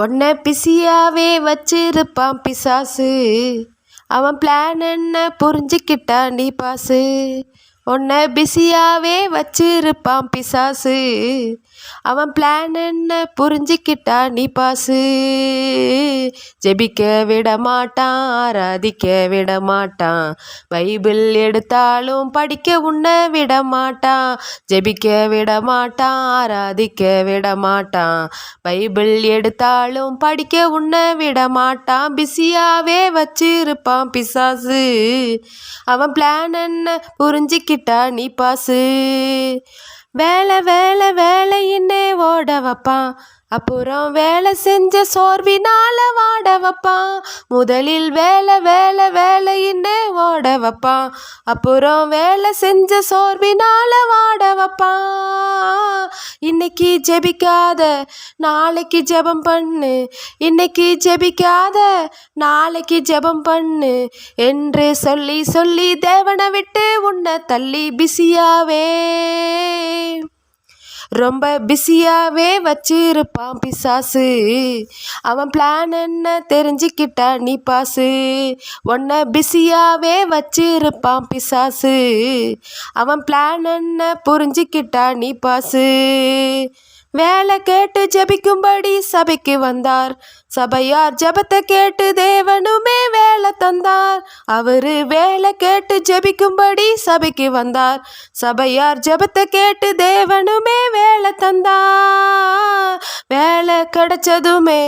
உன்னை பிஸியாவே வச்சிருப்பான் பிசாசு, அவன் பிளான் என்ன புரிஞ்சுக்கிட்டா நீ பாசு. உன்னை பிஸியாவே வச்சிருப்பான் பிசாசு, அவன் பிளான் என்ன புரிஞ்சுக்கிட்டா நீ பாசு. ஜெபிக்க விட மாட்டான், ஆராதிக்க விட மாட்டான், பைபிள் எடுத்தாலும் படிக்க உன்னை விட மாட்டான். ஜெபிக்க விட மாட்டான், ஆராதிக்க விட மாட்டான், பைபிள் எடுத்தாலும் படிக்க உன்னை விட மாட்டான். பிஸியாவே வச்சிருப்பான் பிசாசு, அவன் பிளான் என்ன புரிஞ்சுக்கிட்டா நீ பாசு. வேலை வேலை வேலையின்னே ஓட வைப்பான், அப்புறம் வேலை செஞ்ச சோர்வினால வாட வைப்பான். முதலில் வேலை வேலை வேலையின்னே ஓட வைப்பான், அப்புறம் வேலை செஞ்ச சோர்வினால வாட வைப்பான். இன்னைக்கு ஜெபிக்காத நாளைக்கு ஜெபம் பண்ணு, இன்னைக்கு ஜெபிக்காத நாளைக்கு ஜெபம் பண்ணு என்று சொல்லி சொல்லி தேவனை விட்டு உன்னை தள்ளி பிஸியாவே ரொம்ப பிஸியாவே வச்சிருப்பான் பிசாசு, அவன் பிளான் என்ன தெரிஞ்சுக்கிட்டா நீ பாசு. உன்னை பிஸியாவே வச்சிருப்பான் பிசாசு, அவன் பிளான் என்ன புரிஞ்சுக்கிட்டா நீ பாசு. வேலை கேட்டு ஜெபிக்கும்படி சபைக்கு வந்தார், சபையார் ஜெபத்தை கேட்டு தேவனுமே வேலை தந்தார். அவரு வேலை கேட்டு ஜெபிக்கும்படி சபைக்கு வந்தார், சபையார் ஜெபத்தை கேட்டு தேவனுமே வேலை தந்தார். வேலை கிடைச்சதுமே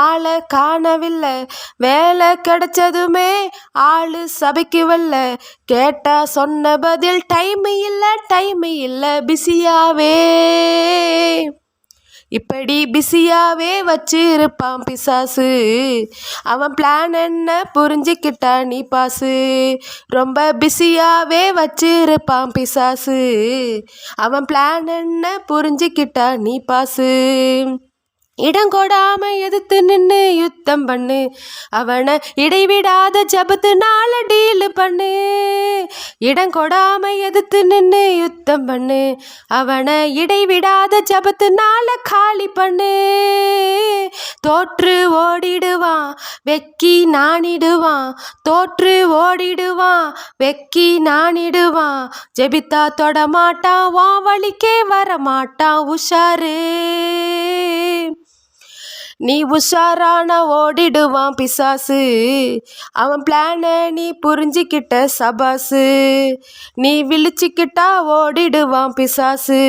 ஆளை காணவில்லை, வேலை கிடைச்சதுமே ஆளு சபைக்கு வரல. கேட்டா சொன்ன பதில் டைம் இல்லை பிஸியாவே. இப்படி பிஸியாவே வச்சிருப்பான் பிசாசு, அவன் பிளான் என்ன புரிஞ்சுக்கிட்டா நீ பாசு. ரொம்ப பிஸியாவே வச்சிருப்பான் பிசாசு, அவன் பிளான் என்ன புரிஞ்சுக்கிட்டா நீ பாசு. இடம் கொடாம எதிர்த்து நின்று யுத்தம் பண்ணு, அவனை இடைவிடாத ஜபத்துனால டீல் பண்ணு. இடம் கொடாம எதிர்த்து நின்று யுத்தம் பண்ணு, அவனை இடைவிடாத ஜபத்துனால காலி பண்ணு. தோற்று ஓடிடுவான் வெக்கி நானிடுவான், தோற்று ஓடிடுவான் வெக்கி நானிடுவான். ஜெபித்தா தொடமாட்டான், வா வழிக்கே வரமாட்டான். உஷாரு நீ உஷாரான ஓடிடுவான் பிசாசு, அவன் பிளான நீ புரிஞ்சுக்கிட்ட சபாசு. நீ விழிச்சுக்கிட்டா ஓடிடுவான் பிசாசு,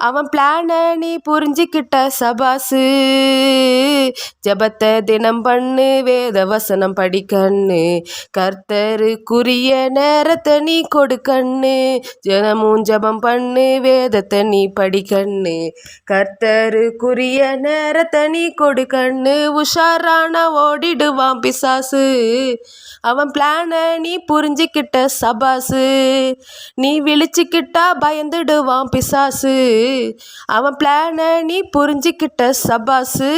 அவன் பிளான நீ புரிஞ்சுக்கிட்ட சபாசு. ஜெபத்தை தினம் பண்ணு, வேத வசனம் படிக்கண்ணு, கர்த்தருக்குரிய நேரத்தை நீ கொடுக்கண்ணு. தினமும் ஜெபம் பண்ணு, வேதத்தை நீ படிக்கண்ணு, கர்த்தருக்குரிய நேரத்தை நீ கொடுக்கண்ணு. உஷாரான ஓடிடுவான் பிசாசு, அவன் பிளான நீ புரிஞ்சுக்கிட்ட சபாசு. நீ விழிச்சுக்கிட்டா பயந்துடுவான் பிசாசு, அவன் பிளான நீ புரிஞ்சுக்கிட்ட சபாசு.